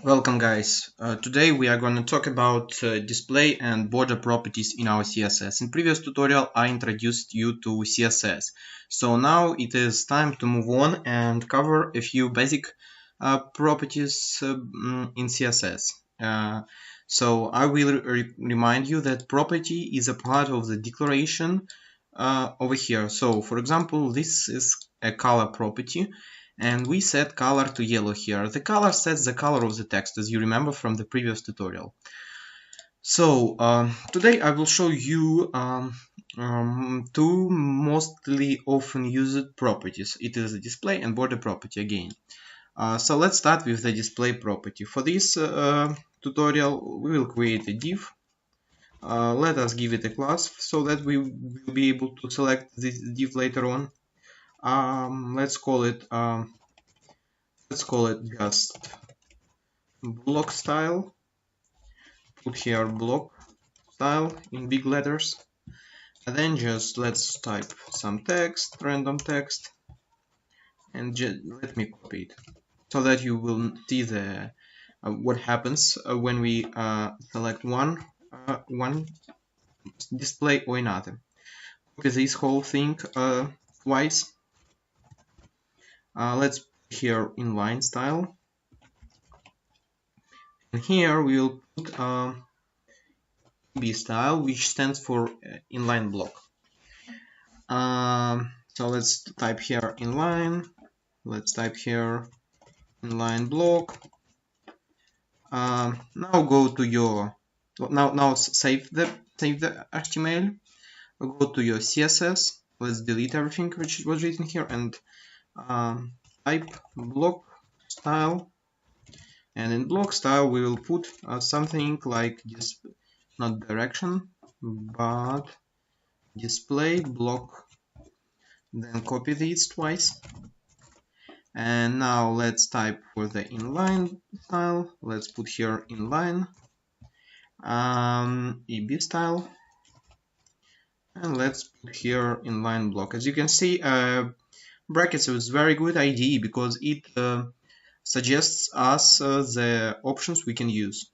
Welcome guys. Today we are going to talk about display and border properties in our CSS. In previous tutorial I introduced you to CSS. So now it is time to move on and cover a few basic properties in CSS. So I will remind you that property is a part of the declaration over here. So for example, this is a color property. And we set color to yellow here. The color sets the color of the text, as you remember from the previous tutorial. So today I will show you two mostly often used properties. It is a display and border property again. So let's start with the display property. For this tutorial we will create a div. Let us give it a class so that we will be able to select this div later on. Let's call it just block style. Put here block style in big letters, and then just let's type some text, random text, and let me copy it so that you will see the what happens when we select one display or another. Copy this whole thing twice. Let's put here inline style, and here we will put style, which stands for inline block. So let's type here inline. Let's type here inline block. Now go to your now save the HTML. Go to your CSS. Let's delete everything which was written here and type block style. And in block style we will put something like this, not direction, but display block. Then copy these twice. And now let's type for the inline style. Let's put here inline EB style, and let's put here inline block. As you can see, brackets is a very good idea because it suggests us the options we can use.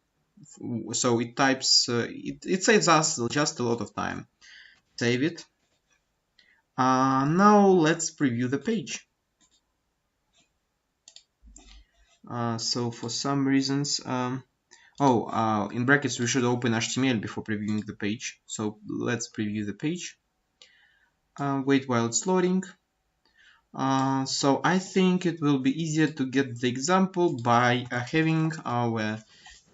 So it types, it saves us just a lot of time. Save it. Now let's preview the page. So for some reasons, in brackets we should open HTML before previewing the page. So let's preview the page. Wait while it's loading. So I think it will be easier to get the example by having our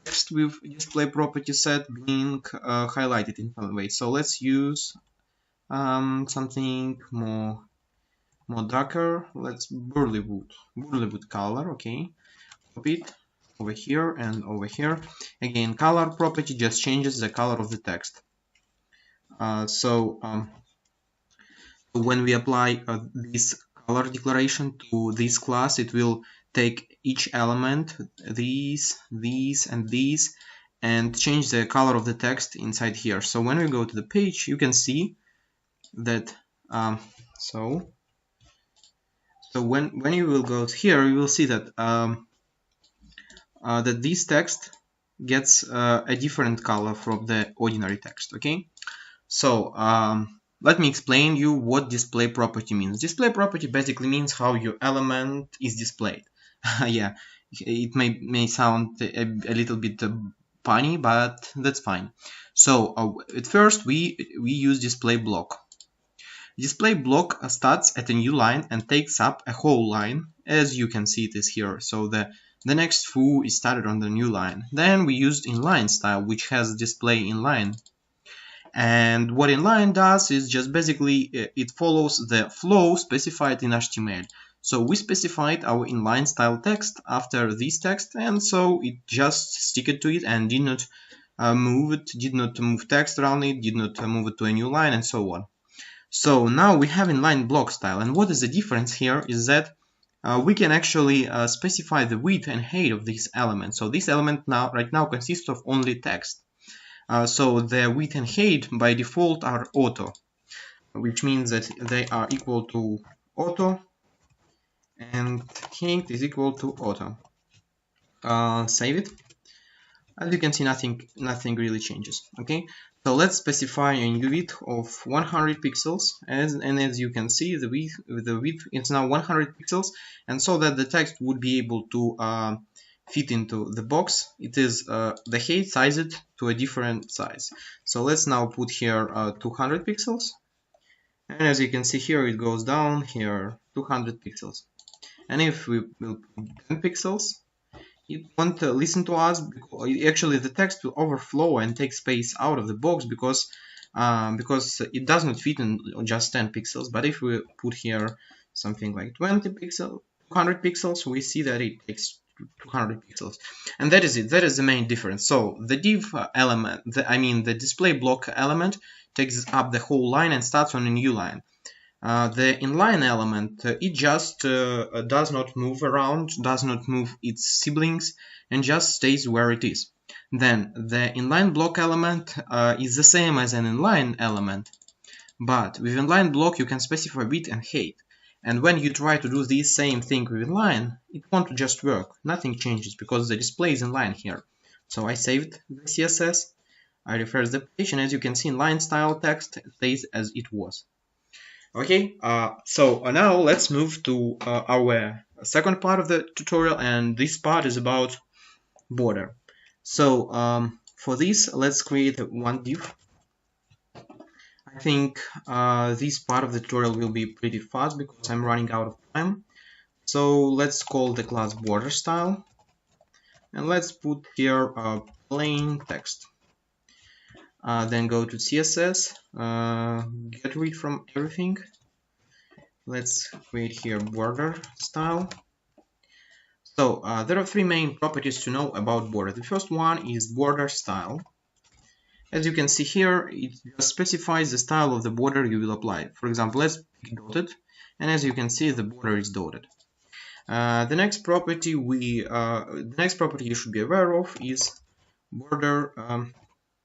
text with display property set being highlighted in some way. So let's use something more darker. Let's burly wood color. Okay, copy it over here and over here. Again, color property just changes the color of the text. When we apply this color declaration to this class, it will take each element, these, and these, and change the color of the text inside here. So when we go to the page, you can see that so when you will go here, you will see that that this text gets a different color from the ordinary text. Okay, so let me explain you what display property means. Display property basically means how your element is displayed. Yeah, it may sound a little bit funny, but that's fine. So at first we use display block. Display block starts at a new line and takes up a whole line, as you can see it is here. So the next foo is started on the new line. Then we used inline style, which has display inline. And what inline does is just basically it follows the flow specified in HTML. So we specified our inline style text after this text, and so it just stick it to it and did not move it, did not move text around it, did not move it to a new line, and so on. So now we have inline block style, and what is the difference here is that we can actually specify the width and height of this element. So this element right now consists of only text. So the width and height by default are auto, which means that they are equal to auto and height is equal to auto. Save it. As you can see, nothing really changes. Okay, so let's specify a new width of 100 pixels, and as you can see, the width is now 100 pixels, and so that the text would be able to fit into the box, it is the height sized to a different size. So let's now put here 200 pixels, and as you can see here, it goes down here 200 pixels. And if we will put 10 pixels, it won't listen to us, because actually the text will overflow and take space out of the box because it does not fit in just 10 pixels. But if we put here something like 20 pixels, 200 pixels, we see that it takes 200 pixels, and that is it. That is the main difference. So the div element, the display block element, takes up the whole line and starts on a new line. The inline element, it just does not move around, does not move its siblings, and just stays where it is. Then the inline block element is the same as an inline element, but with inline block you can specify width and height. And when you try to do the same thing with inline, it won't just work. Nothing changes because the display is inline here. So I saved the CSS, I refresh the page, and as you can see, inline style text stays as it was. Okay, so now let's move to our second part of the tutorial, and this part is about border. So for this, let's create one div. I think this part of the tutorial will be pretty fast because I'm running out of time. So let's call the class border style, and let's put here plain text. Then go to CSS, get rid from everything. Let's create here border style. So there are three main properties to know about border. The first one is border style. As you can see here, it just specifies the style of the border you will apply. For example, let's pick dotted, and as you can see, the border is dotted. The next property you should be aware of is border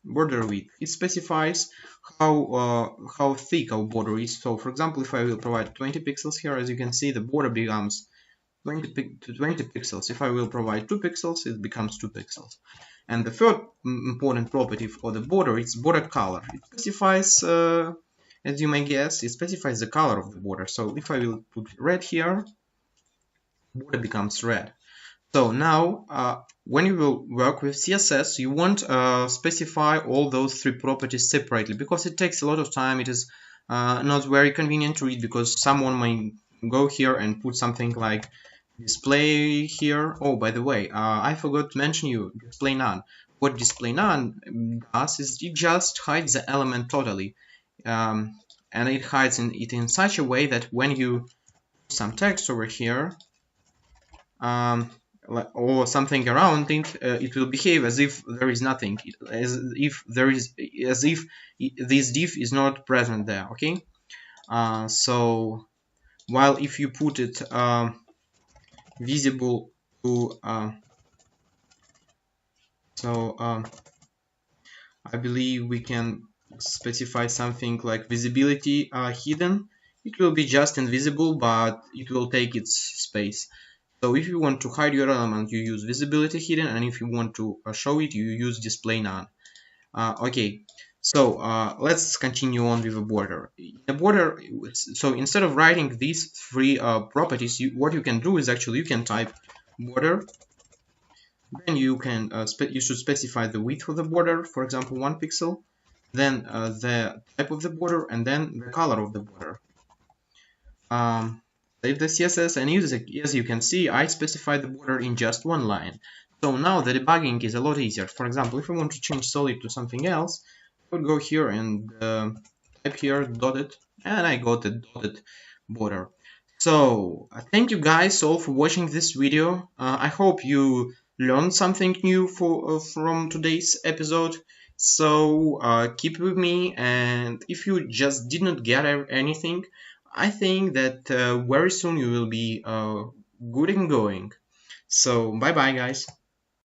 width. It specifies how thick our border is. So, for example, if I will provide 20 pixels here, as you can see, the border becomes 20 pixels. If I will provide 2 pixels, it becomes 2 pixels. And the third important property for the border is border color. It specifies, as you may guess, it specifies the color of the border. So if I will put red here, border becomes red. So now, when you will work with CSS, you won't specify all those three properties separately because it takes a lot of time. It is not very convenient to read because someone might go here and put something like display here. Oh, by the way, I forgot to mention you display none. What display none does is it just hides the element totally, and it hides it in such a way that when you put some text over here, or something around it, it will behave as if there is nothing, as if this div is not present there. Okay, so while if you put it visible to I believe we can specify something like visibility hidden. It will be just invisible, but it will take its space. So if you want to hide your element, you use visibility hidden, and if you want to show it, you use display none. Okay, so let's continue on with the border. The border, so instead of writing these three properties, what you can do is actually you can type border. Then you can you should specify the width of the border, for example, 1 pixel. Then the type of the border, and then the color of the border. Save the CSS, and as you can see, I specified the border in just one line. So now the debugging is a lot easier. For example, if I want to change solid to something else, I would go here and type here dotted, and I got a dotted border. So thank you guys all for watching this video. I hope you learned something new from today's episode. So keep with me, and if you just did not get anything, I think that very soon you will be good and going. So bye bye guys.